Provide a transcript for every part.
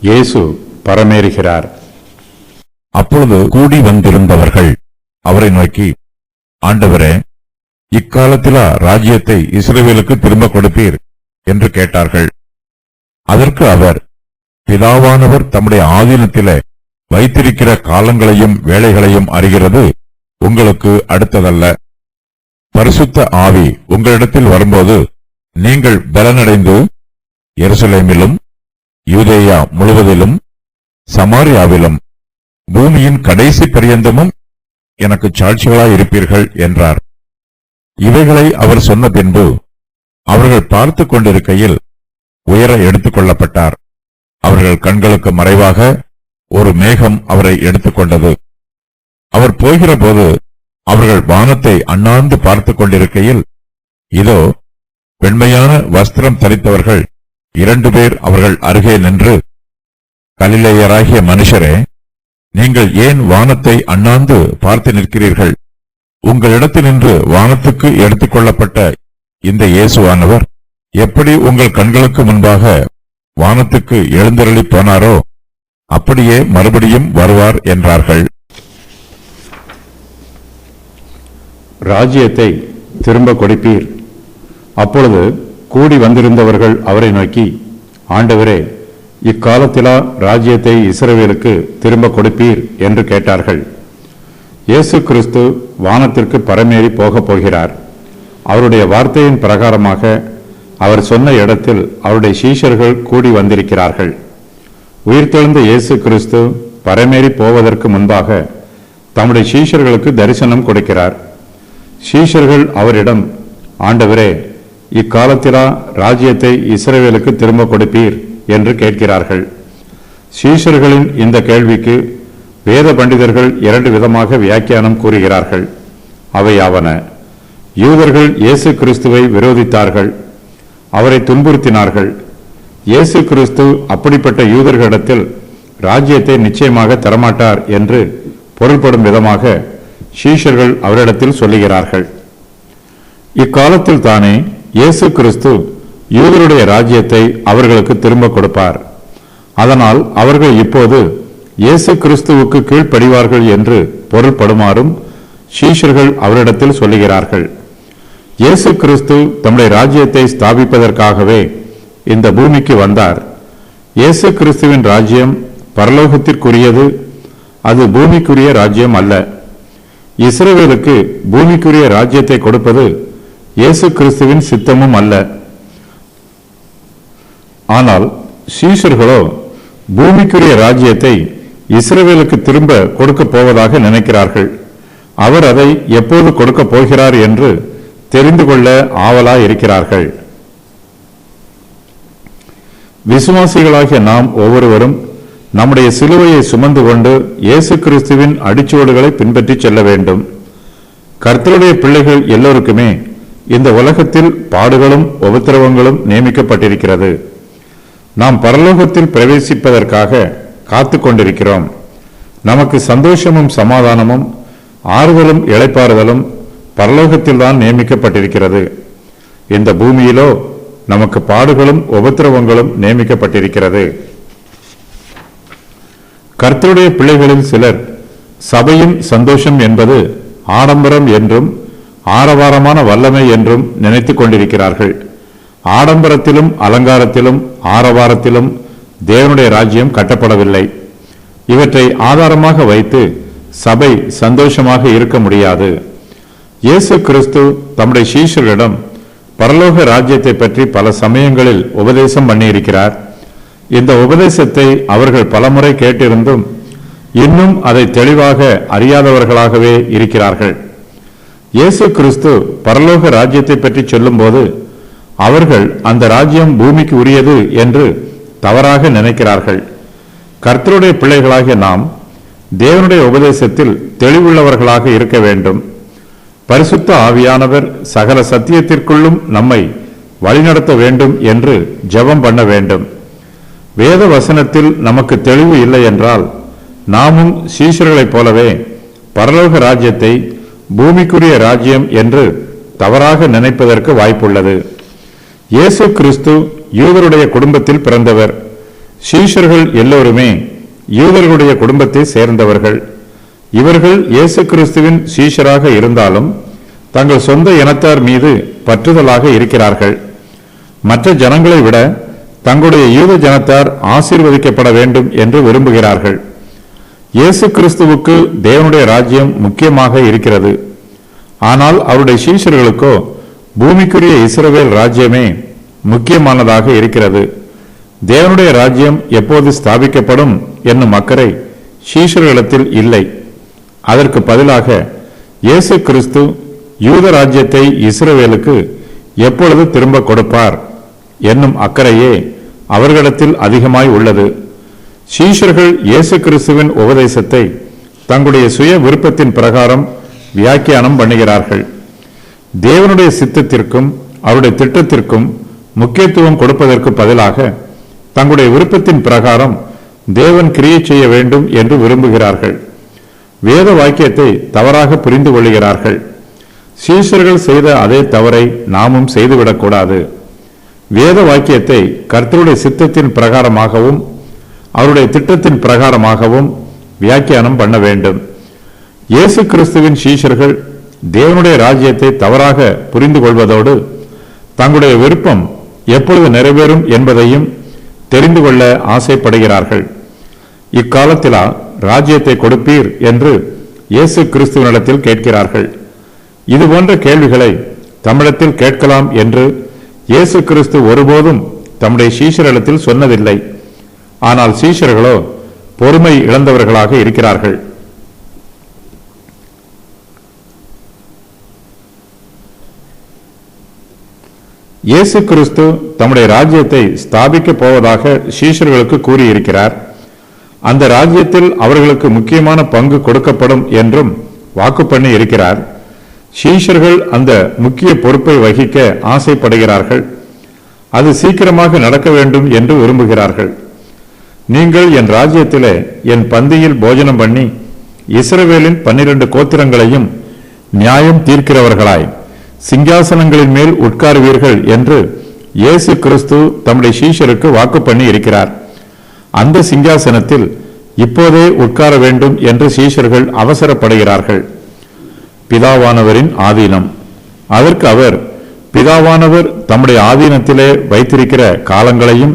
இயேசு பரமேறுகிறார். அப்பொழுது கூடி வந்திருந்தவர்கள் அவரை நோக்கி, ஆண்டவரே, இக்காலத்திலா ராஜ்யத்தை இஸ்ரவேலுக்கு திரும்ப கொடுப்பீர் என்று கேட்டார்கள். அதற்கு அவர், பிதாவானவர் தம்முடைய ஆதீனத்திலே வைத்திருக்கிற காலங்களையும் வேளைகளையும் அறிகிறது உங்களுக்கு அடுத்ததல்ல. பரிசுத்த ஆவி உங்களிடத்தில் வரும்போது நீங்கள் பலனடைந்து எருசலேமிலும் யூதேயா முழுவதிலும் சமாரியாவிலும் பூமியின் கடைசி பரியந்தமும் எனக்கு சாட்சிகளாயிருப்பீர்கள் என்றார். இவைகளை அவர் சொன்ன பின்பு அவர்கள் பார்த்து கொண்டிருக்கையில் உயர எடுத்துக் கொள்ளப்பட்டார். அவர்கள் கண்களுக்கு மறைவாக ஒரு மேகம் அவரை எடுத்துக்கொண்டது. அவர் போகிற போது அவர்கள் வானத்தை அண்ணாந்து பார்த்து கொண்டிருக்கையில், இதோ வெண்மையான வஸ்திரம் தரித்தவர்கள் 2 பேர் அவர்கள் அருகே நின்று, கலிலேயராகிய மனுஷரே, நீங்கள் ஏன் வானத்தை அண்ணாந்து பார்த்து நிற்கிறீர்கள்? உங்களிடத்தினின்று வானத்துக்கு எடுத்துக் கொள்ளப்பட்ட இந்த இயேசுவானவர் எப்படி உங்கள் கண்களுக்கு முன்பாக வானத்துக்கு எழுந்தருளி போனாரோ அப்படியே மறுபடியும் வருவார் என்றார்கள். ராஜ்யத்தை திரும்ப கொடுப்பீர். அப்பொழுது கூடி வந்திருந்தவர்கள் அவரை நோக்கி, ஆண்டவரே, இக்காலத்திலா ராஜ்யத்தை இஸ்ரவேலுக்கு திரும்ப கொடுப்பீர் என்று கேட்டார்கள். இயேசு கிறிஸ்து வானத்திற்கு பரமேறி போகப் போகிறார். அவருடைய வார்த்தையின் பிரகாரமாக அவர் சொன்ன இடத்தில் அவருடைய சீஷர்கள் கூடி வந்திருக்கிறார்கள். உயிர்த்தெழுந்த இயேசு கிறிஸ்து பரமேறி போவதற்கு முன்பாக தம்முடைய சீஷர்களுக்கு தரிசனம் கொடுக்கிறார். சீஷர்கள் அவரிடம், ஆண்டவரே, இக்காலத்திலா ராஜ்யத்தை இஸ்ரவேலுக்கு திரும்ப கொடுப்பீர் என்று கேட்கிறார்கள். சீஷர்களின் இந்த கேள்விக்கு வேத பண்டிதர்கள் 2 விதமாக வியாக்கியானம் கூறுகிறார்கள். அவையாவன: யூதர்கள் இயேசு கிறிஸ்துவை விரோதித்தார்கள், அவரை துன்புறுத்தினார்கள். இயேசு கிறிஸ்து அப்படிப்பட்ட யூதர்களிடத்தில் ராஜ்யத்தை நிச்சயமாக தரமாட்டார் என்று பொருள்படும் விதமாக சீஷர்கள் அவரிடத்தில் சொல்லுகிறார்கள். இக்காலத்தில் தானே இயேசு கிறிஸ்து யூதருடைய ராஜ்யத்தை அவர்களுக்கு திரும்ப கொடுப்பார். அதனால் அவர்கள் இப்போது இயேசு கிறிஸ்துவுக்கு கீழ்ப்படிவார்கள் என்று பொருள்படுமாறும் சீஷர்கள் அவரிடத்தில் சொல்லுகிறார்கள். இயேசு கிறிஸ்து தம்முடைய ராஜ்யத்தை ஸ்தாபிப்பதற்காகவே இந்த பூமிக்கு வந்தார். இயேசு கிறிஸ்துவின் ராஜ்யம் பரலோகத்திற்குரியது, அது பூமிக்குரிய ராஜ்யம் அல்ல. இஸ்ரவேலுக்கு பூமிக்குரிய ராஜ்யத்தை கொடுப்பது இயேசு கிறிஸ்துவின் சித்தமும் அல்ல. ஆனால் சீஷர்களோ பூமிக்குரிய ராஜ்யத்தை இஸ்ரவேலுக்கு திரும்ப கொடுக்கப் போவதாக நினைக்கிறார்கள். அவர் அதை எப்போது கொடுக்கப் போகிறார் என்று தெரிந்து கொள்ள ஆவலாய் இருக்கிறார்கள். விசுவாசிகளாகிய நாம் ஒவ்வொருவரும் நம்முடைய சிலுவையை சுமந்து கொண்டு இயேசு கிறிஸ்துவின் அடிச்சுவடுகளை பின்பற்றி செல்ல வேண்டும். கர்த்தருடைய பிள்ளைகள் எல்லோருக்குமே இந்த உலகத்தில் பாடுகளும் உபத்திரவங்களும் நியமிக்கப்பட்டிருக்கிறது. நாம் பரலோகத்தில் பிரவேசிப்பதற்காக காத்து கொண்டிருக்கிறோம். நமக்கு சந்தோஷமும் சமாதானமும் ஆறுதலும் இளைப்பாறுதலும் பரலோகத்தில்தான் நியமிக்கப்பட்டிருக்கிறது. இந்த பூமியிலோ நமக்கு பாடுகளும் உபத்திரவங்களும் நியமிக்கப்பட்டிருக்கிறது. கர்த்தருடைய பிள்ளைகளில் சிலர் சபையின் சந்தோஷம் என்பது ஆடம்பரம் என்றும் ஆரவாரமான வல்லமை என்றும் நினைத்துக் கொண்டிருக்கிறார்கள். ஆடம்பரத்திலும் அலங்காரத்திலும் ஆரவாரத்திலும் தேவனுடைய ராஜ்யம் கட்டப்படவில்லை. இவற்றை ஆதாரமாக வைத்து சபை சந்தோஷமாக இருக்க முடியாது. இயேசு கிறிஸ்து தம்முடைய சீஷர்களிடம் பரலோக ராஜ்யத்தை பற்றி பல சமயங்களில் உபதேசம் பண்ணியிருக்கிறார். இந்த உபதேசத்தை அவர்கள் பலமுறை கேட்டிருந்தும் இன்னும் அதை தெளிவாக அறியாதவர்களாகவே இருக்கிறார்கள். இயேசு கிறிஸ்து பரலோக ராஜ்யத்தை பற்றி சொல்லும்போது அவர்கள் அந்த ராஜ்யம் பூமிக்கு உரியது என்று தவறாக நினைக்கிறார்கள். கர்த்தருடைய பிள்ளைகளாகிய நாம் தேவனுடைய உபதேசத்தில் தெளிவுள்ளவர்களாக இருக்க வேண்டும். பரிசுத்த ஆவியானவர் சகல சத்தியத்திற்குள்ளும் நம்மை வழிநடத்த வேண்டும் என்று ஜெபம் பண்ண வேண்டும். வேத வசனத்தில் நமக்கு தெளிவு இல்லை என்றால் நாமும் சீஷர்களைப் போலவே பரலோக ராஜ்யத்தை பூமிக்குரிய ராஜ்யம் என்று தவறாக நினைப்பதற்கு வாய்ப்புள்ளது. இயேசு கிறிஸ்து யூதருடைய குடும்பத்தில் பிறந்தவர். சீஷர்கள் எல்லோருமே யூதர்களுடைய குடும்பத்தை சேர்ந்தவர்கள். இவர்கள் இயேசு கிறிஸ்துவின் சீஷராக இருந்தாலும் தங்கள் சொந்த இனத்தார் மீது பற்றுதலாக இருக்கிறார்கள். மற்ற ஜனங்களை விட தங்களுடைய யூத ஜனத்தார் ஆசீர்வதிக்கப்பட வேண்டும் என்று விரும்புகிறார்கள். இயேசு கிறிஸ்துவுக்கு தேவனுடைய ராஜ்யம் முக்கியமாக இருக்கிறது. ஆனால் அவருடைய சீஷர்களுக்கோ பூமிக்குரிய இஸ்ரவேல் ராஜ்யமே முக்கியமானதாக இருக்கிறது. தேவனுடைய ராஜ்யம் எப்போது ஸ்தாபிக்கப்படும் என்னும் அக்கறை சீஷர்களிடத்தில் இல்லை. அதற்கு பதிலாக இயேசு கிறிஸ்து யூத ராஜ்யத்தை இஸ்ரவேலுக்கு எப்பொழுது திரும்ப கொடுப்பார் என்னும் அக்கறையே அவர்களிடத்தில் அதிகமாய் உள்ளது. சீஷர்கள் இயேசு கிறிஸ்துவின் உபதேசத்தை தங்களுடைய சுய விருப்பத்தின் பிரகாரம் வியாக்கியானம் பண்ணுகிறார்கள். தேவனுடைய சித்தத்திற்கும் அவருடைய திட்டத்திற்கும் முக்கியத்துவம் கொடுப்பதற்கு பதிலாக தங்களுடைய விருப்பத்தின் பிரகாரம் தேவன் கிரியை செய்ய வேண்டும் என்று விரும்புகிறார்கள். வேத வாக்கியத்தை தவறாக புரிந்து கொள்கிறார்கள். சீஷர்கள் செய்த அதே தவறை நாமும் செய்துவிடக்கூடாது. வேத வாக்கியத்தை கர்த்தருடைய சித்தத்தின் பிரகாரமாகவும் அவருடைய திட்டத்தின் பிரகாரமாகவும் வியாக்கியானம் பண்ண வேண்டும். இயேசு கிறிஸ்துவின் சீஷர்கள் தேவனுடைய ராஜ்யத்தை தவறாக புரிந்து கொள்வதோடு தங்களுடைய விருப்பம் எப்பொழுது நிறைவேறும் என்பதையும் தெரிந்து கொள்ள ஆசைப்படுகிறார்கள். இக்காலத்திலா ராஜ்யத்தை கொடுப்பீர் என்று இயேசு கிறிஸ்துவனிடத்தில் கேட்கிறார்கள். இதுபோன்ற கேள்விகளை தமிழத்தில் கேட்கலாம் என்று இயேசு கிறிஸ்து ஒருபோதும் தம்முடைய சீஷரிடத்தில் சொன்னதில்லை. ஆனால் சீஷர்களோ பொறுமை இழந்தவர்களாக இருக்கிறார்கள். இயேசு கிறிஸ்து தம்முடைய ராஜ்யத்தை ஸ்தாபிக்கப் போவதாக சீஷர்களுக்கு கூறியிருக்கிறார். அந்த ராஜ்யத்தில் அவர்களுக்கு முக்கியமான பங்கு கொடுக்கப்படும் என்றும் வாக்கு பண்ணி இருக்கிறார். சீஷர்கள் அந்த முக்கிய பொறுப்பை வகிக்க ஆசைப்படுகிறார்கள். அது சீக்கிரமாக நடக்க வேண்டும் என்று விரும்புகிறார்கள். நீங்கள் என் ராஜ்யத்திலே என் பந்தியில் போஜனம் பண்ணி இஸ்ரவேலின் 12 கோத்திரங்களையும் நியாயம் தீர்க்கிறவர்களாய் சிங்காசனங்களின் மேல் உட்காருவீர்கள் என்று இயேசு கிறிஸ்து தம்முடைய சீஷருக்கு வாக்கு பண்ணி இருக்கிறார். அந்த சிங்காசனத்தில் இப்போதே உட்கார வேண்டும் என்று சீஷர்கள் அவசரப்படுகிறார்கள். பிதாவானவரின் ஆதீனம். அதற்கு அவர், பிதாவானவர் தம்முடைய ஆதீனத்திலே வைத்திருக்கிற காலங்களையும்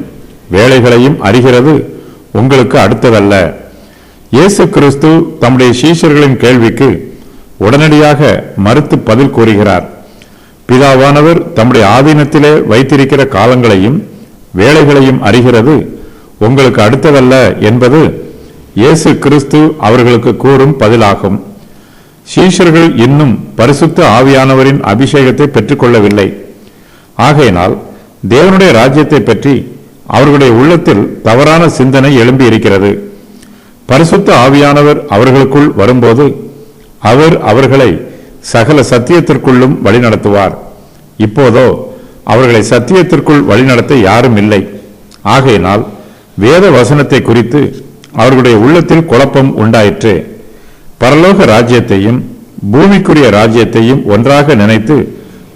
வேளைகளையும் அறிகிறது உங்களுக்கு அடுத்ததல்ல. இயேசு கிறிஸ்து தம்முடைய சீஷர்களின் கேள்விக்கு உடனடியாக மறுத்து பதில் கூறுகிறார். பிதாவானவர் தம்முடைய ஆதீனத்திலே வைத்திருக்கிற காலங்களையும் வேளைகளையும் அறிகிறது உங்களுக்கு அடுத்ததல்ல என்பது இயேசு கிறிஸ்து அவர்களுக்கு கூறும் பதிலாகும். சீஷர்கள் இன்னும் பரிசுத்த ஆவியானவரின் அபிஷேகத்தை பெற்றுக்கொள்ளவில்லை. ஆகையினால் தேவனுடைய ராஜ்யத்தை பற்றி அவர்களுடைய உள்ளத்தில் தவறான சிந்தனை எழும்பி இருக்கிறது. பரிசுத்த ஆவியானவர் அவர்களுக்குள் வரும்போது அவர் அவர்களை சகல சத்தியத்திற்குள்ளும் வழிநடத்துவார். இப்போதோ அவர்களை சத்தியத்திற்குள் வழிநடத்த யாரும் இல்லை. ஆகையினால் வேத வசனத்தை குறித்து அவர்களுடைய உள்ளத்தில் குழப்பம் உண்டாயிற்று. பரலோக ராஜ்யத்தையும் பூமிக்குரிய ராஜ்யத்தையும் ஒன்றாக நினைத்து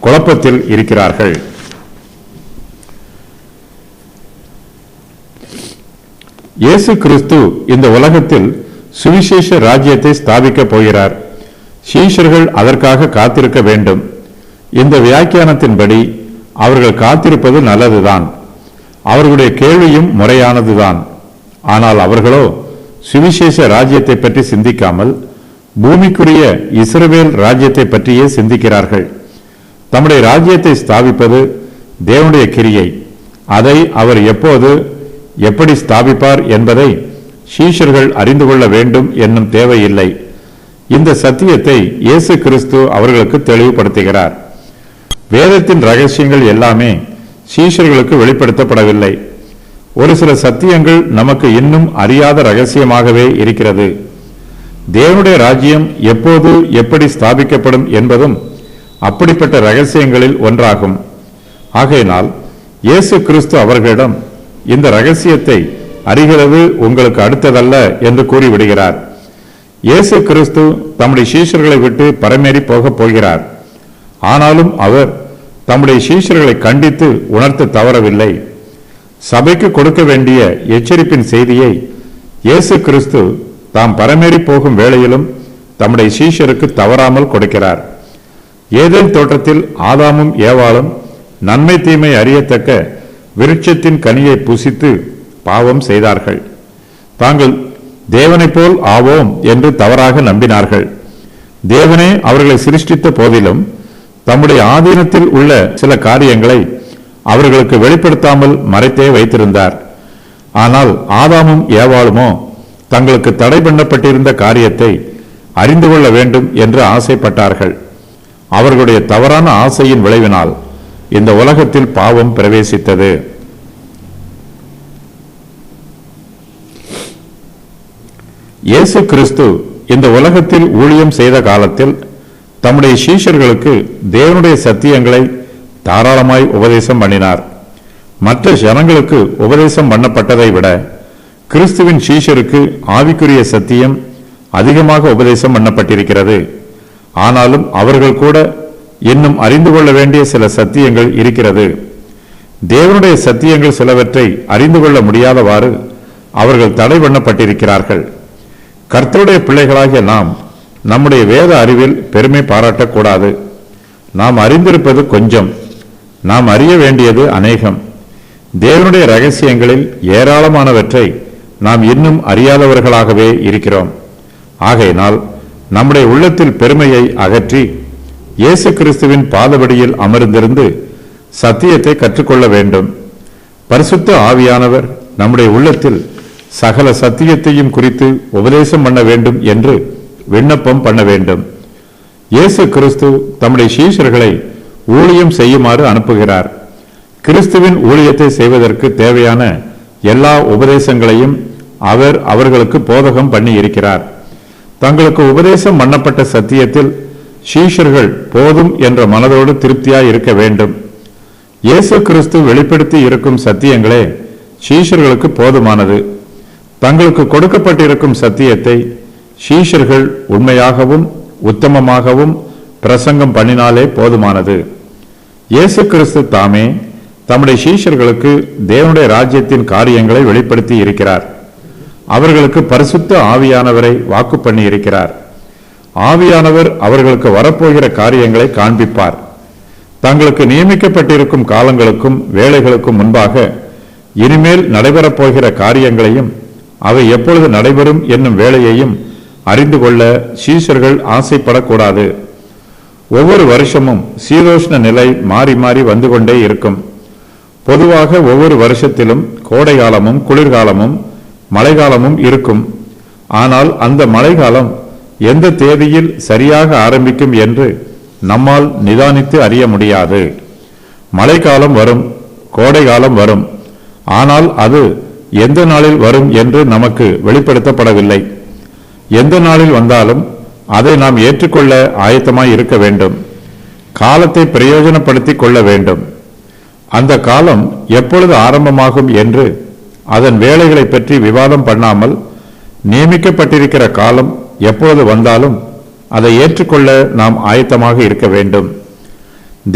குழப்பத்தில் இருக்கிறார்கள். இயேசு கிறிஸ்து இந்த உலகத்தில் சுவிசேஷ ராஜ்யத்தை ஸ்தாபிக்கப் போகிறார். சீஷர்கள் அதற்காக காத்திருக்க வேண்டும். இந்த வியாக்கியானத்தின்படி அவர்கள் காத்திருப்பது நல்லதுதான். அவர்களுடைய கேள்வியும் முறையானதுதான். ஆனால் அவர்களோ சுவிசேஷ ராஜ்யத்தை பற்றி சிந்திக்காமல் பூமிக்குரிய இஸ்ரவேல் ராஜ்யத்தை பற்றியே சிந்திக்கிறார்கள். தம்முடைய ராஜ்யத்தை ஸ்தாபிப்பது தேவனுடைய கிரியை. அதை அவர் எப்போது எப்படி ஸ்தாபிப்பார் என்பதை சீஷர்கள் அறிந்து கொள்ள வேண்டும் என்னும் தேவையில்லை. இந்த சத்தியத்தை இயேசு கிறிஸ்து அவர்களுக்கு தெளிவுபடுத்துகிறார். வேதத்தின் ரகசியங்கள் எல்லாமே சீஷர்களுக்கு வெளிப்படுத்தப்படவில்லை. ஒரு சில சத்தியங்கள் நமக்கு இன்னும் அறியாத ரகசியமாகவே இருக்கிறது. தேவனுடைய ராஜ்யம் எப்போது எப்படி ஸ்தாபிக்கப்படும் என்பதும் அப்படிப்பட்ட ரகசியங்களில் ஒன்றாகும். ஆகையினால் இயேசு கிறிஸ்து அவர்களிடம் இந்த ரகசியத்தை அறிகிறது உங்களுக்கு அடுத்ததல்ல என்று கூறிவிடுகிறார். இயேசு கிறிஸ்து தம்முடைய சீஷர்களை விட்டு பரமேறி போகப் போகிறார். ஆனாலும் அவர் தம்முடைய சீஷர்களை கண்டித்து உணர்த்த தவறவில்லை. சபைக்கு கொடுக்க வேண்டிய எச்சரிப்பின் செய்தியை இயேசு கிறிஸ்து தாம் பரமேறி போகும் வேளையிலும் தம்முடைய சீஷருக்கு தவறாமல் கொடுக்கிறார். ஏதேன் தோட்டத்தில் ஆதாமும் ஏவாளும் நன்மை தீமை அறியத்தக்க விருட்சத்தின் கனியை புசித்து பாவம் செய்தார்கள். தாங்கள் தேவனைப் போல் ஆவோம் என்று தவறாக நம்பினார்கள். தேவனே அவர்களை சிருஷ்டித்த போதிலும் தம்முடைய ஆதீனத்தில் உள்ள சில காரியங்களை அவர்களுக்கு வெளிப்படுத்தாமல் மறைத்தே வைத்திருந்தார். ஆனால் ஆதாமும் ஏவாளுமோ தங்களுக்கு தடை பண்ணப்பட்டிருந்த காரியத்தை அறிந்து கொள்ள வேண்டும் என்று ஆசைப்பட்டார்கள். அவர்களுடைய தவறான ஆசையின் விளைவினால் இந்த உலகத்தில் பாவம் பிரவேசித்தது. இயேசு கிறிஸ்து இந்த உலகத்தில் ஊழியம் செய்த காலத்தில் தம்முடைய சீஷர்களுக்கு தேவனுடைய சத்தியங்களை தாராளமாய் உபதேசம் பண்ணினார். மற்ற ஜனங்களுக்கு உபதேசம் பண்ணப்பட்டதை விட கிறிஸ்துவின் சீஷருக்கு ஆவிக்குரிய சத்தியம் அதிகமாக உபதேசம் பண்ணப்பட்டிருக்கிறது. ஆனாலும் அவர்கள் கூட இன்னும் அறிந்து கொள்ள வேண்டிய சில சத்தியங்கள் இருக்கிறது. தேவனுடைய சத்தியங்கள் சிலவற்றை அறிந்து கொள்ள முடியாதவாறு அவர்கள் தடை பண்ணப்பட்டிருக்கிறார்கள். கர்த்தருடைய பிள்ளைகளாகிய நாம் நம்முடைய வேத அறிவில் பெருமை பாராட்டக்கூடாது. நாம் அறிந்திருப்பது கொஞ்சம், நாம் அறிய வேண்டியது அநேகம். தேவனுடைய ரகசியங்களில் ஏராளமானவற்றை நாம் இன்னும் அறியாதவர்களாகவே இருக்கிறோம். ஆகையினால் நம்முடைய உள்ளத்தில் பெருமையை அகற்றி இயேசு கிறிஸ்துவின் பாதபடியில் அமர்ந்திருந்து சத்தியத்தை கற்றுக்கொள்ள வேண்டும். பரிசுத்த ஆவியானவர் நம்முடைய உள்ளத்தில் சகல சத்தியத்தையும் குறித்து உபதேசம் பண்ண வேண்டும் என்று விண்ணப்பம் பண்ண வேண்டும். இயேசு கிறிஸ்து தம்முடைய சீஷர்களை ஊழியம் செய்யுமாறு அனுப்புகிறார். கிறிஸ்துவின் ஊழியத்தை செய்வதற்கு தேவையான எல்லா உபதேசங்களையும் அவர் அவர்களுக்கு போதகம் பண்ணி இருக்கிறார். தங்களுக்கு உபதேசம் பண்ணப்பட்ட சத்தியத்தில் சீஷர்கள் போதும் என்ற மனதோடு திருப்தியாய் இருக்க வேண்டும். இயேசு கிறிஸ்து வெளிப்படுத்தி இருக்கும் சத்தியங்களே சீஷர்களுக்கு போதுமானது. தங்களுக்கு கொடுக்கப்பட்டிருக்கும் சத்தியத்தை சீஷர்கள் உண்மையாகவும் உத்தமமாகவும் பிரசங்கம் பண்ணினாலே போதுமானது. இயேசு கிறிஸ்து தாமே தம்முடைய சீஷர்களுக்கு தேவனுடைய ராஜ்யத்தின் காரியங்களை வெளிப்படுத்தி இருக்கிறார். அவர்களுக்கு பரிசுத்த ஆவியானவரை வாக்கு பண்ணி இருக்கிறார். ஆவியானவர் அவர்களுக்கு வரப்போகிற காரியங்களை காண்பிப்பார். தங்களுக்கு நியமிக்கப்பட்டிருக்கும் காலங்களுக்கும் வேளைகளுக்கும் முன்பாக இனிமேல் நடைபெறப்போகிற காரியங்களையும் அவை எப்பொழுது நடைபெறும் என்னும் வேளையையும் அறிந்து கொள்ள சீஷர்கள் ஆசைப்படக்கூடாது. ஒவ்வொரு வருஷமும் சீதோஷ்ண நிலை மாறி மாறி வந்து கொண்டே இருக்கும். பொதுவாக ஒவ்வொரு வருஷத்திலும் கோடை காலமும் குளிர்காலமும் மழைக்காலமும் இருக்கும். ஆனால் அந்த மழைக்காலம் எந்த தேதியில் சரியாக ஆரம்பிக்கும் என்று நம்மால் நிதானித்து அறிய முடியாது. மழைக்காலம் வரும், கோடை காலம் வரும். ஆனால் அது எந்த நாளில் வரும் என்று நமக்கு வெளிப்படுத்தப்படவில்லை. எந்த நாளில் வந்தாலும் அதை நாம் ஏற்றுக்கொள்ள ஆயத்தமாய் இருக்க வேண்டும். காலத்தை பிரயோஜனப்படுத்திக் கொள்ள வேண்டும். அந்த காலம் எப்பொழுது ஆரம்பமாகும் என்று அதன் வேலைகளை பற்றி விவாதம் பண்ணாமல் நியமிக்கப்பட்டிருக்கிற காலம் எப்பொழுது வந்தாலும் அதை ஏற்றுக்கொள்ள நாம் ஆயத்தமாக இருக்க வேண்டும்.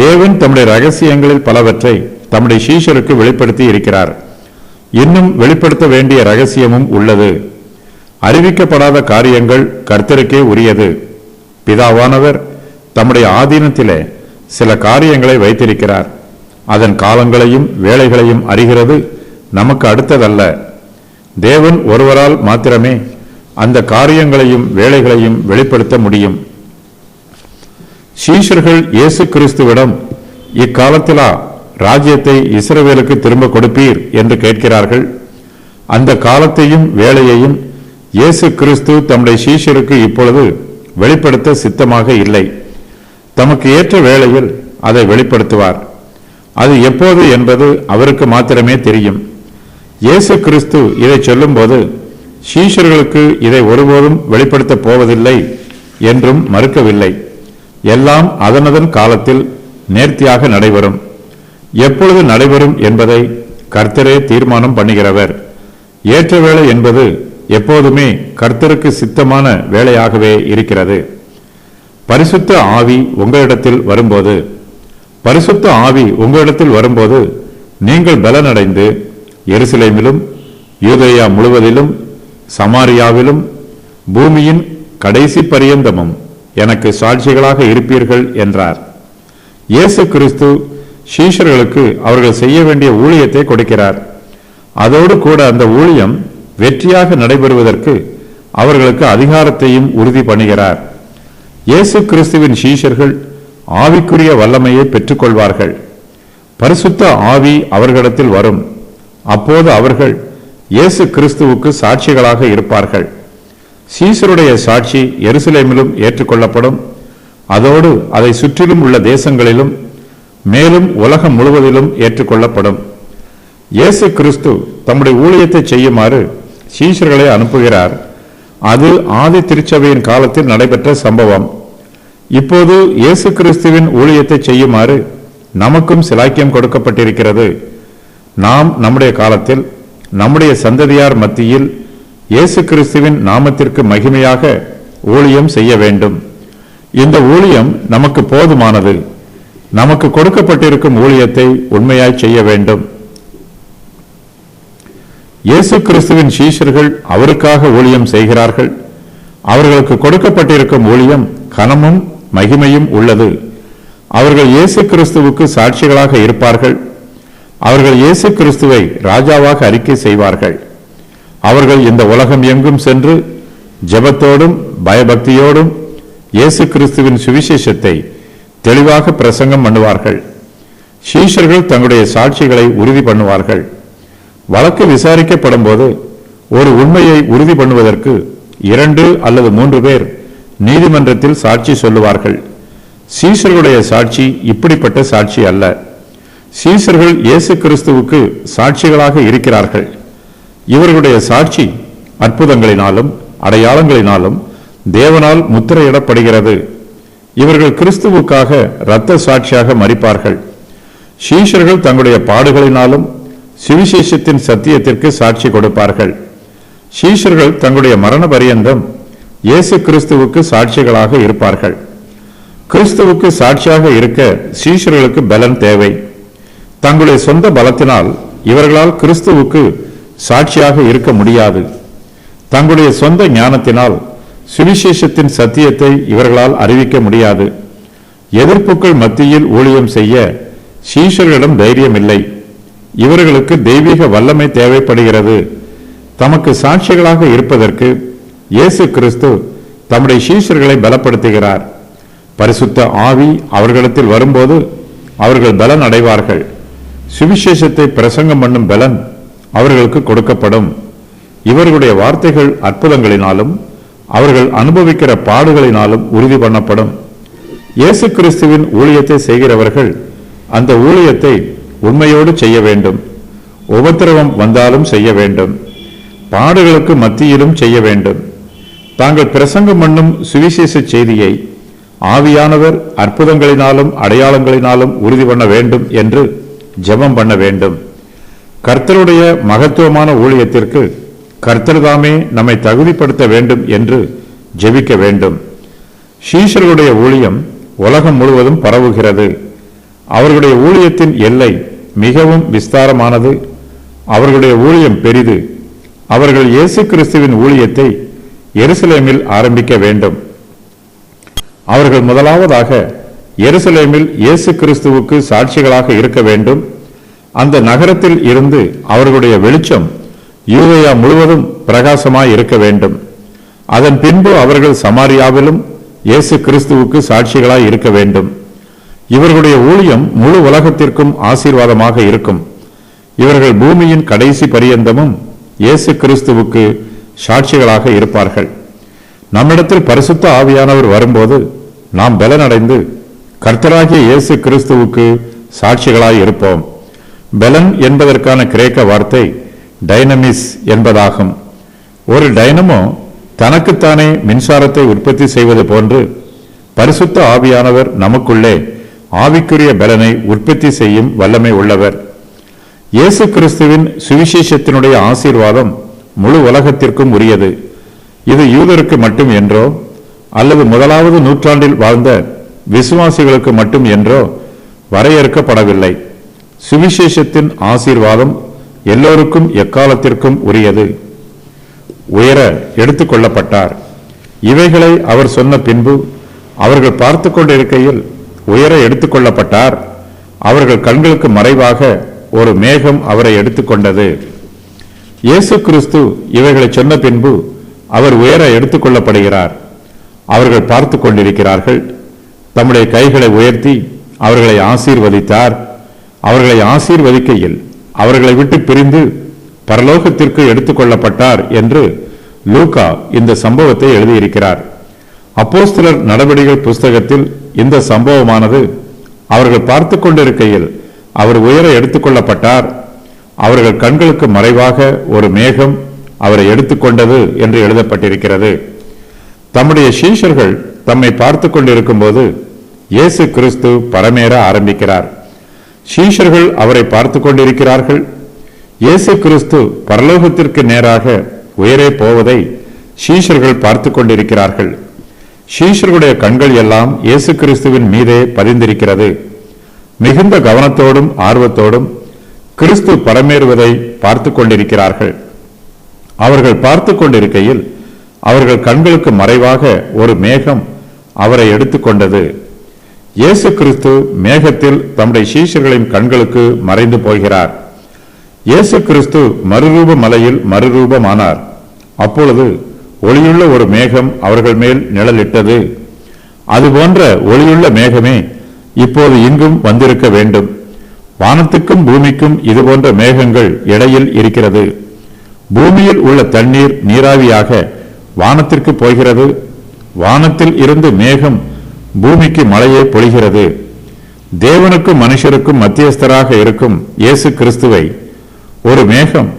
தேவன் தம்முடைய ரகசியங்களில் பலவற்றை தம்முடைய சீஷருக்கு வெளிப்படுத்தி இருக்கிறார். இன்னும் வெளிப்படுத்த வேண்டிய ரகசியமும் உள்ளது. அறிவிக்கப்படாத காரியங்கள் கர்த்தருக்கே உரியது. பிதாவானவர் தம்முடைய ஆதீனத்திலே சில காரியங்களை வைத்திருக்கிறார். அதன் காலங்களையும் வேளைகளையும் அறிகிறது நமக்கு அடுத்ததல்ல. தேவன் ஒருவரால் மாத்திரமே அந்த காரியங்களையும் வேளைகளையும் வெளிப்படுத்த முடியும். சீஷர்கள் இயேசு கிறிஸ்துவிடம் இக்காலத்திலா ராஜ்யத்தை இஸ்ரவேலுக்கு திரும்ப கொடுப்பீர் என்று கேட்கிறார்கள். அந்த காலத்தையும் வேளையையும் இயேசு கிறிஸ்து தம்முடைய சீஷருக்கு இப்பொழுது வெளிப்படுத்த சித்தமாக இல்லை. தமக்கு ஏற்ற வேளையில் அதை வெளிப்படுத்துவார். அது எப்போது என்பது அவருக்கு மாத்திரமே தெரியும். இயேசு கிறிஸ்து இதை சொல்லும்போது சீஷர்களுக்கு இதை ஒருபோதும் வெளிப்படுத்தப் போவதில்லை என்றும் மறுக்கவில்லை. எல்லாம் அதனதன் காலத்தில் நேர்த்தியாக நடைபெறும். எப்பொழுது நடைபெறும் என்பதை கர்த்தரே தீர்மானம் பண்ணுகிறவர். ஏற்ற வேளை என்பது எப்போதுமே கர்த்தருக்கு சித்தமான வேளையாகவே இருக்கிறது. பரிசுத்த ஆவி உங்களிடத்தில் வரும்போது நீங்கள் பலனடைந்து எருசலேமிலும் யூதேயா முழுவதிலும் சமாரியாவிலும் பூமியின் கடைசி பரியந்தமும் எனக்கு சாட்சிகளாக இருப்பீர்கள் என்றார். இயேசு கிறிஸ்து சீஷர்களுக்கு அவர்கள் செய்ய வேண்டிய ஊழியத்தை கொடுக்கிறார். அதோடு கூட அந்த ஊழியம் வெற்றியாக நடைபெறுவதற்கு அவர்களுக்கு அதிகாரத்தையும் உறுதி பண்ணுகிறார். இயேசு கிறிஸ்துவின் சீஷர்கள் ஆவிக்குரிய வல்லமையை பெற்றுக்கொள்வார்கள். பரிசுத்த ஆவி அவர்களிடத்தில் வரும். அப்போது அவர்கள் இயேசு கிறிஸ்துவுக்கு சாட்சிகளாக இருப்பார்கள். சீஷருடைய சாட்சி எருசலேமிலும் ஏற்றுக்கொள்ளப்படும். அதோடு அதை சுற்றிலும் உள்ள தேசங்களிலும் மேலும் உலகம் முழுவதிலும் ஏற்றுக்கொள்ளப்படும். இயேசு கிறிஸ்து தம்முடைய ஊழியத்தை செய்யுமாறு சீஷர்களை அனுப்புகிறார். அது ஆதி திருச்சபையின் காலத்தில் நடைபெற்ற சம்பவம். இப்போது இயேசு கிறிஸ்துவின் ஊழியத்தை செய்யுமாறு நமக்கும் சிலாக்கியம் கொடுக்கப்பட்டிருக்கிறது. நாம் நம்முடைய காலத்தில் நம்முடைய சந்ததியார் மத்தியில் இயேசு கிறிஸ்துவின் நாமத்திற்கு மகிமையாக ஊழியம் செய்ய வேண்டும். இந்த ஊழியம் நமக்கு போதுமானது. நமக்கு கொடுக்கப்பட்டிருக்கும் ஊழியத்தை உண்மையாய் செய்ய வேண்டும். இயேசு கிறிஸ்துவின் சீஷர்கள் அவருக்காக ஊழியம் செய்கிறார்கள். அவர்களுக்கு கொடுக்கப்பட்டிருக்கும் ஊழியம் கனமும் மகிமையும் உள்ளது. அவர்கள் இயேசு கிறிஸ்துவுக்கு சாட்சிகளாக இருப்பார்கள். அவர்கள் இயேசு கிறிஸ்துவை ராஜாவாக அறிக்கை செய்வார்கள். அவர்கள் இந்த உலகம் எங்கும் சென்று ஜெபத்தோடும் பயபக்தியோடும் இயேசு கிறிஸ்துவின் சுவிசேஷத்தை தெளிவாக பிரசங்கம் பண்ணுவார்கள். சீஷர்கள் தங்களுடைய சாட்சிகளை உறுதி பண்ணுவார்கள். வழக்கு விசாரிக்கப்படும் போது ஒரு உண்மையை உறுதி பண்ணுவதற்கு 2 அல்லது 3 பேர் நீதிமன்றத்தில் சாட்சி சொல்லுவார்கள். சீஷர்களுடைய சாட்சி இப்படிப்பட்ட சாட்சி அல்ல. சீஷர்கள் இயேசு கிறிஸ்துவுக்கு சாட்சிகளாக இருக்கிறார்கள். இவர்களுடைய சாட்சி அற்புதங்களினாலும் அடையாளங்களினாலும் தேவனால் முத்திரையிடப்படுகிறது. இவர்கள் கிறிஸ்துவுக்காக இரத்த சாட்சியாக மரிப்பார்கள். சீஷர்கள் தங்களுடைய பாடுகளினாலும் சுவிசேஷத்தின் சத்தியத்திற்கு சாட்சி கொடுப்பார்கள். சீஷர்கள் தங்களுடைய மரண பரியந்தம் இயேசு கிறிஸ்துவுக்கு சாட்சிகளாக இருப்பார்கள். கிறிஸ்துவுக்கு சாட்சியாக இருக்க சீஷர்களுக்கு பலன் தேவை. தங்களுடைய சொந்த பலத்தினால் இவர்களால் கிறிஸ்துவுக்கு சாட்சியாக இருக்க முடியாது. தங்களுடைய சொந்த ஞானத்தினால் சுவிசேஷத்தின் சத்தியத்தை இவர்களால் அறிவிக்க முடியாது. எதிர்ப்புகள் மத்தியில் ஊழியம் செய்ய சீஷர்களிடம் தைரியம் இல்லை. இவர்களுக்கு தெய்வீக வல்லமை தேவைப்படுகிறது. தமக்கு சாட்சிகளாக இருப்பதற்கு இயேசு கிறிஸ்து தம்முடைய சீஷர்களை பலப்படுத்துகிறார். பரிசுத்த ஆவி அவர்களிடத்தில் வரும்போது அவர்கள் பலன் அடைவார்கள். சுவிசேஷத்தை பிரசங்கம் பண்ணும் பலன் அவர்களுக்கு கொடுக்கப்படும். இவர்களுடைய வார்த்தைகள் அற்புதங்களினாலும் அவர்கள் அனுபவிக்கிற பாடுகளினாலும் உறுதி பண்ணப்படும். இயேசு கிறிஸ்துவின் ஊழியத்தை செய்கிறவர்கள் அந்த ஊழியத்தை உண்மையோடு செய்ய வேண்டும். உபத்திரவம் வந்தாலும் செய்ய வேண்டும். பாடுகளுக்கு மத்தியிலும் செய்ய வேண்டும். தாங்கள் பிரசங்கம் பண்ணும் சுவிசேஷ செய்தியை ஆவியானவர் அற்புதங்களினாலும் அடையாளங்களினாலும் உறுதி பண்ண வேண்டும் என்று ஜெபம் பண்ண வேண்டும். கர்த்தருடைய மகத்துவமான ஊழியத்திற்கு கர்த்தர்தாமே நம்மை தகுதிப்படுத்த வேண்டும் என்று ஜெபிக்க வேண்டும். சீஷர்களுடைய ஊழியம் உலகம் முழுவதும் பரவுகிறது. அவர்களுடைய ஊழியத்தின் எல்லை மிகவும் விஸ்தாரமானது. அவர்களுடைய ஊழியம் பெரிது. அவர்கள் இயேசு கிறிஸ்துவின் ஊழியத்தை எருசலேமில் ஆரம்பிக்க வேண்டும். அவர்கள் முதலாவதாக எருசலேமில் இயேசு கிறிஸ்துவுக்கு சாட்சிகளாக இருக்க வேண்டும். அந்த நகரத்தில் இருந்து அவர்களுடைய வெளிச்சம் யூதேயா முழுவதும் பிரகாசமாய் இருக்க வேண்டும். அதன் பின்பு அவர்கள் சமாரியாவிலும் இயேசு கிறிஸ்துவுக்கு சாட்சிகளாய் இருக்க வேண்டும். இவர்களுடைய ஊழியம் முழு உலகத்திற்கும் ஆசீர்வாதமாக இருக்கும். இவர்கள் பூமியின் கடைசி பரியந்தமும் இயேசு கிறிஸ்துவுக்கு சாட்சிகளாக இருப்பார்கள். நம்மிடத்தில் பரிசுத்த ஆவியானவர் வரும்போது நாம் பலனடைந்து கர்த்தராகிய இயேசு கிறிஸ்துவுக்கு சாட்சிகளாய் இருப்போம். பலன் என்பதற்கான கிரேக்க வார்த்தை டைனமிஸ் என்பதாகும். ஒரு டைனமோ தனக்குத்தானே மின்சாரத்தை உற்பத்தி செய்வது போன்று பரிசுத்த ஆவியானவர் நமக்குள்ளே ஆவிக்குரிய பலனை உற்பத்தி செய்யும் வல்லமை உள்ளவர். இயேசு கிறிஸ்துவின் சுவிசேஷத்தினுடைய ஆசீர்வாதம் முழு உலகத்திற்கும் உரியது. இது யூதருக்கு மட்டும் என்றோ அல்லது முதலாவது நூற்றாண்டில் வாழ்ந்த விசுவாசிகளுக்கு மட்டும் என்றோ வரையறுக்கப்படவில்லை. சுவிசேஷத்தின் ஆசீர்வாதம் எல்லோருக்கும் எக்காலத்திற்கும் உரியது. உயர எடுத்துக் கொள்ளப்பட்டார். இவைகளை அவர் சொன்ன பின்பு அவர்கள் பார்த்து கொண்டிருக்கையில் உயர எடுத்துக் கொள்ளப்பட்டார். அவர்கள் கண்களுக்கு மறைவாக ஒரு மேகம் அவரை எடுத்துக்கொண்டது. இயேசு கிறிஸ்து இவைகளை சொன்ன பின்பு அவர் உயர எடுத்துக் கொள்ளப்படுகிறார். அவர்கள் பார்த்து கொண்டிருக்கிறார்கள். தம்முடைய கைகளை உயர்த்தி அவர்களை ஆசீர்வதித்தார். அவர்களை ஆசீர்வதிக்கையில் அவர்களை விட்டு பிரிந்து பரலோகத்திற்கு எடுத்துக் கொள்ளப்பட்டார் என்று லூக்கா இந்த சம்பவத்தை எழுதியிருக்கிறார். அப்போஸ்தலர் நடவடிக்கைகள் புஸ்தகத்தில் இந்த சம்பவமானது அவர்கள் பார்த்து கொண்டிருக்கையில் அவர் உயர எடுத்துக் கொள்ளப்பட்டார், அவர்கள் கண்களுக்கு மறைவாக ஒரு மேகம் அவரை எடுத்துக்கொண்டது என்று எழுதப்பட்டிருக்கிறது. தம்முடைய சீஷர்கள் தம்மை பார்த்து கொண்டிருக்கும் போது இயேசு கிறிஸ்து பரமேற ஆரம்பிக்கிறார். சீஷர்கள் அவரை பார்த்து கொண்டிருக்கிறார்கள். இயேசு கிறிஸ்து பரலோகத்திற்கு நேராக உயரே போவதை சீஷர்கள் பார்த்து கொண்டிருக்கிறார்கள். சீஷர்களுடைய கண்கள் எல்லாம் இயேசு கிறிஸ்துவின் மீதே பதிந்திருக்கிறது. மிகுந்த கவனத்தோடும் ஆர்வத்தோடும் கிறிஸ்து பரமேறுவதை பார்த்து கொண்டிருக்கிறார்கள். அவர்கள் பார்த்து கொண்டிருக்கையில் அவர்கள் கண்களுக்கு மறைவாக ஒரு மேகம் அவரை எடுத்துக்கொண்டது. இயேசு கிறிஸ்து மேகத்தில் தம்முடைய சீஷர்களின் கண்களுக்கு மறைந்து போகிறார். இயேசு கிறிஸ்து மறுரூப மலையில் மறுரூபமானார். அப்பொழுது ஒளியுள்ள ஒரு மேகம் அவர்கள் மேல் நிழலிட்டது. அதுபோன்ற ஒளியுள்ள மேகமே இப்போது இங்கும் வந்திருக்க வேண்டும். வானத்துக்கும் பூமிக்கும் இதுபோன்ற மேகங்கள் இடையில் இருக்கிறது. பூமியில் உள்ள தண்ணீர் நீராவியாக வானத்திற்கு போகிறது. வானத்தில் இருந்து மேகம் பூமிக்கு மழையை பொழிகிறது. தேவனுக்கும் மனுஷருக்கும் மத்தியஸ்தராக இருக்கும் இயேசு கிறிஸ்துவை ஒரு மேகம்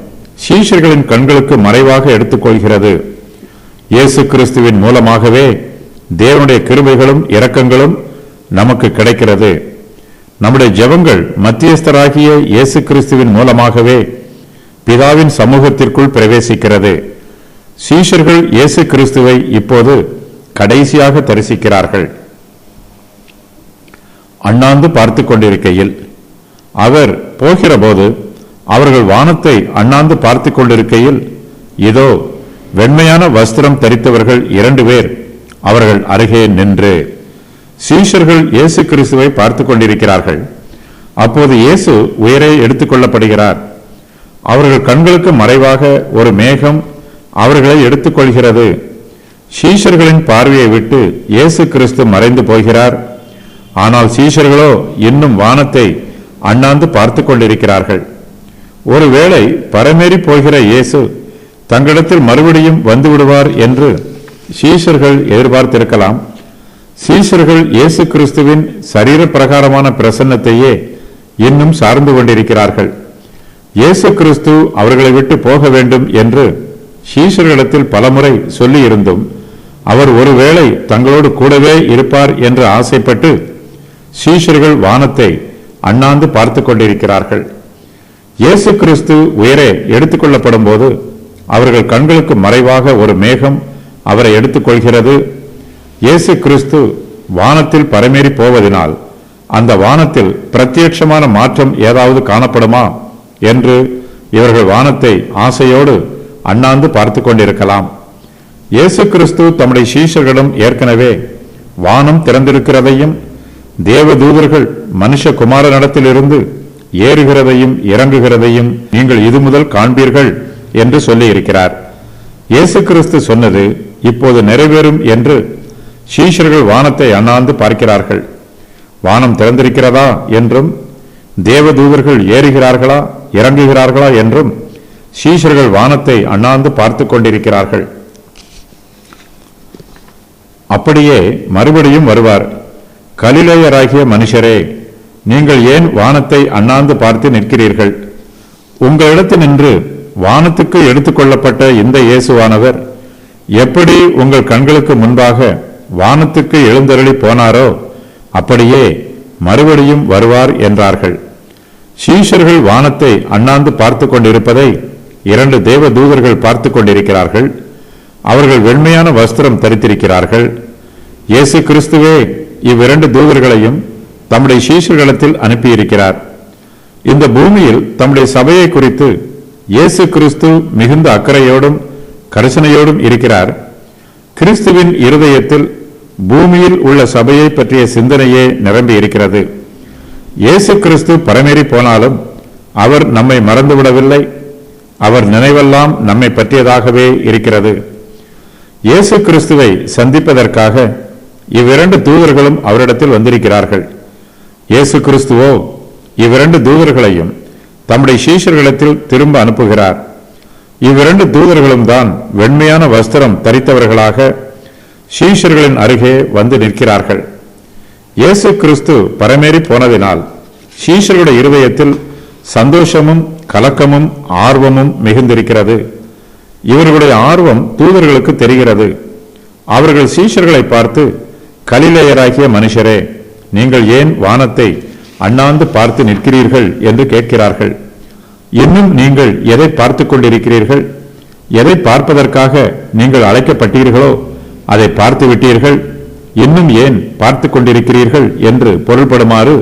சீஷர்களின் கண்களுக்கு மறைவாக எடுத்துக்கொள்கிறது. இயேசு கிறிஸ்துவின் மூலமாகவே தேவனுடைய கிருபைகளும் இரக்கங்களும் நமக்கு கிடைக்கிறது. நம்முடைய ஜெபங்கள் மத்தியஸ்தராகிய இயேசு கிறிஸ்துவின் மூலமாகவே பிதாவின் சமூகத்திற்குள் பிரவேசிக்கிறது. சீஷர்கள் இயேசு கிறிஸ்துவை இப்போது கடைசியாக தரிசிக்கிறார்கள். அண்ணாந்து பார்த்து கொண்டிருக்கையில் அவர் போகிற போது அவர்கள் வானத்தை அண்ணாந்து பார்த்து கொண்டிருக்கையில் இதோ வெண்மையான வஸ்திரம் தரித்தவர்கள் 2 பேர் அவர்கள் அருகே நின்று சீஷர்கள் இயேசு கிறிஸ்துவை பார்த்து கொண்டிருக்கிறார்கள். அப்போது இயேசு உயரே எடுத்துக் கொள்ளப்படுகிறார். அவர்கள் கண்களுக்கு மறைவாக ஒரு மேகம் அவர்களை எடுத்துக்கொள்கிறது. சீஷர்களின் பார்வையை விட்டு இயேசு கிறிஸ்து மறைந்து போகிறார். ஆனால் சீஷர்களோ இன்னும் வானத்தை அண்ணாந்து பார்த்து கொண்டிருக்கிறார்கள். ஒருவேளை பரமேறி போகிற இயேசு தங்களிடத்தில் மறுபடியும் வந்து விடுவார் என்று சீஷர்கள் எதிர்பார்த்திருக்கலாம். சீஷர்கள் இயேசு கிறிஸ்துவின் சரீர பிரகாரமான பிரசன்னத்தையே இன்னும் சார்ந்து கொண்டிருக்கிறார்கள். இயேசு கிறிஸ்து அவர்களை விட்டு போக வேண்டும் என்று சீஷர்களிடத்தில் பலமுறை சொல்லி இருந்தும் அவர் ஒருவேளை தங்களோடு கூடவே இருப்பார் என்று ஆசைப்பட்டு சீஷர்கள் வானத்தை அண்ணாந்து பார்த்து கொண்டிருக்கிறார்கள். இயேசு கிறிஸ்து உயரே எடுத்துக்கொள்ளப்படும் போது அவர்கள் கண்களுக்கு மறைவாக ஒரு மேகம் அவரை எடுத்துக்கொள்கிறது. இயேசு கிறிஸ்து வானத்தில் பரமேறி போவதனால் அந்த வானத்தில் பிரத்யட்சமான மாற்றம் ஏதாவது காணப்படுமா என்று இவர்கள் வானத்தை ஆசையோடு அண்ணாந்து பார்த்து கொண்டிருக்கலாம். இயேசு கிறிஸ்து தம்முடைய சீஷர்களிடம் ஏற்கனவே வானம் திறந்திருக்கிறதையும் தேவதூதர்கள் மனுஷகுமாரனிடத்திலிருந்து ஏறுகிறதையும் இறங்குகிறதையும் நீங்கள் இது முதல் காண்பீர்கள் என்று சொல்லி இருக்கிறார். இயேசு கிறிஸ்து சொன்னது இப்போது நிறைவேறும் என்று சீஷர்கள் வானத்தை அண்ணாந்து பார்க்கிறார்கள். வானம் திறந்திருக்கிறதா என்றும் தேவதூதர்கள் ஏறுகிறார்களா இறங்குகிறார்களா என்றும் சீஷர்கள் வானத்தை அண்ணாந்து பார்த்து கொண்டிருக்கிறார்கள். அப்படியே மறுபடியும் வருவார். கலிலேயராகிய மனுஷரே, நீங்கள் ஏன் வானத்தை அண்ணாந்து பார்த்து நிற்கிறீர்கள்? உங்களிடத்தில் நின்று வானத்துக்கு எடுத்துக்கொள்ளப்பட்ட இந்த இயேசுவானவர் எப்படி உங்கள் கண்களுக்கு முன்பாக வானத்துக்கு எழுந்தருளி போனாரோ அப்படியே மறுபடியும் வருவார் என்றார்கள். சீஷர்கள் வானத்தை அண்ணாந்து பார்த்து கொண்டிருப்பதை 2 தேவ தூதர்கள் பார்த்து கொண்டிருக்கிறார்கள். அவர்கள் வெண்மையான வஸ்திரம் தரித்திருக்கிறார்கள். இயேசு கிறிஸ்துவே இவ்2 தூதர்களையும் தம்முடைய சீஷர்களிடத்தில் அனுப்பியிருக்கிறார். இந்த பூமியில் தம்முடைய சபையை குறித்து இயேசு கிறிஸ்து மிகுந்த அக்கறையோடும் கரிசனையோடும் இருக்கிறார். கிறிஸ்துவின் இருதயத்தில் பூமியில் உள்ள சபையை பற்றிய சிந்தனையே நிரம்பி இருக்கிறது. இயேசு கிறிஸ்து பரமேறி போனாலும் அவர் நம்மை மறந்துவிடவில்லை. அவர் நினைவெல்லாம் நம்மை பற்றியதாகவே இருக்கிறது. இயேசு கிறிஸ்துவை சந்திப்பதற்காக இவ்விரண்டு தூதர்களும் அவரிடத்தில் வந்திருக்கிறார்கள். இயேசு கிறிஸ்துவோ இவ்விரண்டு தூதர்களையும் தம்முடைய சீஷர்களிடத்தில் திரும்ப அனுப்புகிறார். இவ்விரண்டு தூதர்களும் தான் வெண்மையான வஸ்திரம் தரித்தவர்களாக சீஷர்களின் அருகே வந்து நிற்கிறார்கள். இயேசு கிறிஸ்து பரமேறி போனதினால் சீஷர்களுடைய இருதயத்தில் சந்தோஷமும் கலக்கமும் ஆர்வமும் மிகுந்திருக்கிறது. இவர்களுடைய ஆர்வம் தூதர்களுக்கு தெரிகிறது. அவர்கள் சீஷர்களை பார்த்து, கலிலேயராகிய மனுஷரே, நீங்கள் ஏன் வானத்தை அண்ணாந்து பார்த்து நிற்கிறீர்கள் என்று கேட்கிறார்கள். இன்னும் நீங்கள் எதை பார்த்து கொண்டிருக்கிறீர்கள்? எதை பார்ப்பதற்காக நீங்கள் அழைக்கப்பட்டீர்களோ அதை பார்த்து விட்டீர்கள். இன்னும் ஏன் பார்த்து கொண்டிருக்கிறீர்கள் என்று பொருள்படுமாறு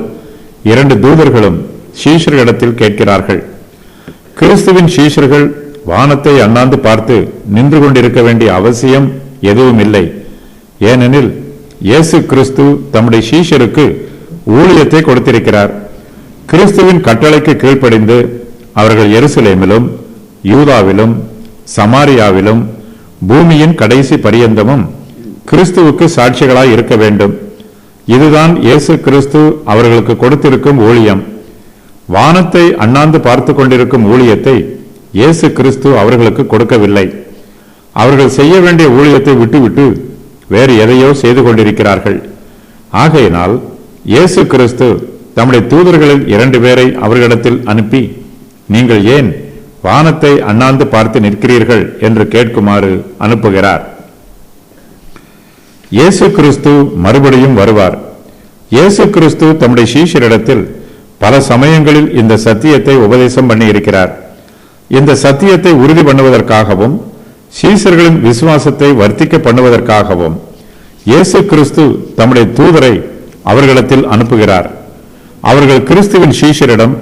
இரண்டு தூதர்களும் சீஷர்களிடத்தில் கேட்கிறார்கள். கிறிஸ்துவின் சீஷர்கள் வானத்தை அண்ணாந்து பார்த்து நின்று கொண்டிருக்க வேண்டிய அவசியம் எதுவும் இல்லை. ஏனெனில் இயேசு கிறிஸ்து தம்முடைய சீஷருக்கு ஊழியத்தை கொடுத்திருக்கிறார். கிறிஸ்துவின் கட்டளைக்கு கீழ்ப்படிந்து அவர்கள் எருசலேமிலும் யூதாவிலும் சமாரியாவிலும் பூமியின் கடைசி பரியந்தமும் கிறிஸ்துவுக்கு சாட்சிகளாய் இருக்க வேண்டும். இதுதான் இயேசு கிறிஸ்து அவர்களுக்கு கொடுத்திருக்கும் ஊழியம். வானத்தை அண்ணாந்து பார்த்து கொண்டிருக்கும் ஊழியத்தை இயேசு கிறிஸ்து அவர்களுக்கு கொடுக்கவில்லை. அவர்கள் செய்ய வேண்டிய ஊழியத்தை விட்டுவிட்டு வேறு எதையோ செய்து கொண்டிருக்கிறார்கள். ஆகையினால் இயேசு கிறிஸ்து தம்முடைய தூதர்களில் 2 பேரை அவர்களிடத்தில் அனுப்பி, நீங்கள் ஏன் வானத்தை அண்ணாந்து பார்த்து நிற்கிறீர்கள் என்று கேட்குமாறு அனுப்புகிறார். இயேசு கிறிஸ்து மறுபடியும் வருவார். இயேசு கிறிஸ்து தம்முடைய சீஷரிடத்தில் பல சமயங்களில் இந்த சத்தியத்தை உபதேசம் பண்ணி இருக்கிறார். இந்த சத்தியத்தை உறுதி பண்ணுவதற்காகவும் சீஷர்களின் விசுவாசத்தை வர்த்திக்க பண்ணுவதற்காகவும் இயேசு கிறிஸ்து தம்முடைய தூதரை அவர்களிடத்தில் அனுப்புகிறார். அவர்கள் கிறிஸ்துவின் சீஷரிடம்,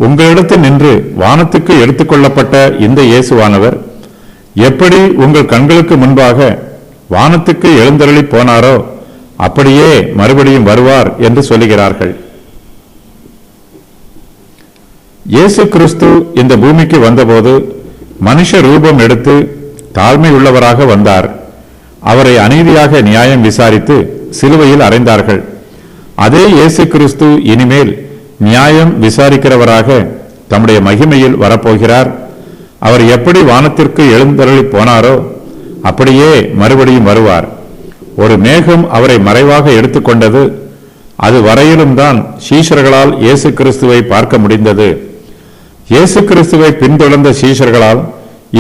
உங்களிடத்தில் நின்று வானத்துக்கு எடுத்துக்கொள்ளப்பட்ட இந்த இயேசுவானவர் எப்படி உங்கள் கண்களுக்கு முன்பாக வானத்துக்கு எழுந்தருளி போனாரோ அப்படியே மறுபடியும் வருவார் என்று சொல்லுகிறார்கள். இயேசு கிறிஸ்து இந்த பூமிக்கு வந்தபோது மனுஷ ரூபம் எடுத்து தாழ்மை உள்ளவராக வந்தார். அவரை அநீதியாக நியாயம் விசாரித்து சிலுவையில் அறைந்தார்கள். அதே இயேசு கிறிஸ்து இனிமேல் நியாயம் விசாரிக்கிறவராக தம்முடைய மகிமையில் வரப்போகிறார். அவர் எப்படி வானத்திற்கு எழுந்தருளி போனாரோ அப்படியே மறுபடியும் வருவார். ஒரு மேகம் அவரை மறைவாக எடுத்துக்கொண்டது. அது வரையிலும் தான் சீஷர்களால் இயேசு கிறிஸ்துவை பார்க்க முடிந்தது. இயேசு கிறிஸ்துவை பின்தொடர்ந்த சீஷர்களால்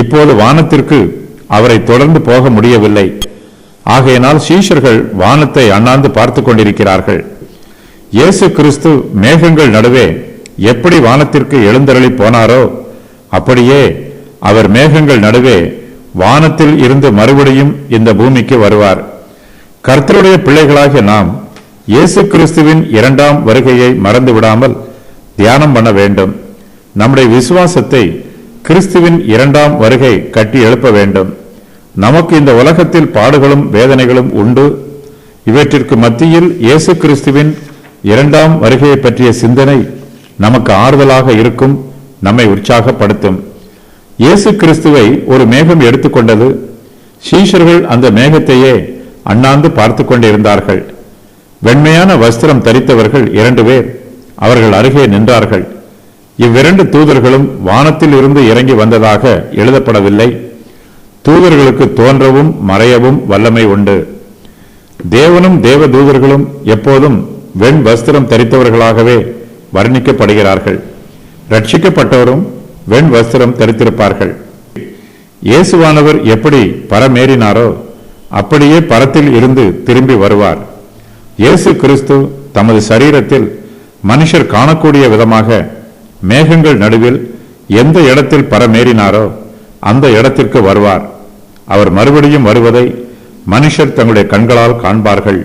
இப்போது வானத்திற்கு அவரை தொடர்ந்து போக முடியவில்லை. ஆகையினால் சீஷர்கள் வானத்தை அண்ணாந்து பார்த்து கொண்டிருக்கிறார்கள். இயேசு கிறிஸ்து மேகங்கள் நடுவே எப்படி வானத்திற்கு எழுந்தருளி போனாரோ அப்படியே அவர் மேகங்கள் நடுவே வானத்தில் இருந்து மறுபடியும் இந்த பூமிக்கு வருவார். கர்த்தருடைய பிள்ளைகளாகிய நாம் இயேசு கிறிஸ்துவின் 2ஆம் வருகையை மறந்து விடாமல் தியானம் பண்ண வேண்டும். நம்முடைய விசுவாசத்தை கிறிஸ்துவின் 2ஆம் வருகை கட்டி எழுப்ப வேண்டும். நமக்கு இந்த உலகத்தில் பாடுகளும் வேதனைகளும் உண்டு. இவற்றிற்கு மத்தியில் இயேசு கிறிஸ்துவின் 2ஆம் வருகையை பற்றிய சிந்தனை நமக்கு ஆறுதலாக இருக்கும், நம்மை உற்சாகப்படுத்தும். இயேசு கிறிஸ்துவை ஒரு மேகம் எடுத்துக்கொண்டது. சீஷர்கள் அந்த மேகத்தையே அண்ணாந்து பார்த்து கொண்டிருந்தார்கள். வெண்மையான வஸ்திரம் தரித்தவர்கள் 2 பேர் அவர்கள் அருகே நின்றார்கள். இவ்விரண்டு தூதர்களும் வானத்தில் இருந்து இறங்கி வந்ததாக எழுதப்படவில்லை. தூதர்களுக்கு தோன்றவும் மறையவும் வல்லமை உண்டு. தேவனும் தேவ தூதர்களும் எப்போதும் வெண் வஸ்திரம் தரித்தவர்களாகவே வர்ணிக்கப்படுகிறார்கள். ரட்சிக்கப்பட்டவரும் வெண் வஸ்திரம் தரித்திருப்பார்கள். இயேசுவானவர் எப்படி பரமேறினாரோ அப்படியே பரத்தில் இருந்து திரும்பி வருவார். இயேசு கிறிஸ்து தமது சரீரத்தில் மனுஷர் காணக்கூடிய விதமாக மேகங்கள் நடுவில் எந்த இடத்தில் பரமேறினாரோ அந்த இடத்திற்கு வருவார். அவர் மறுபடியும் வருவதை மனுஷர் தங்களுடைய கண்களால் காண்பார்கள்.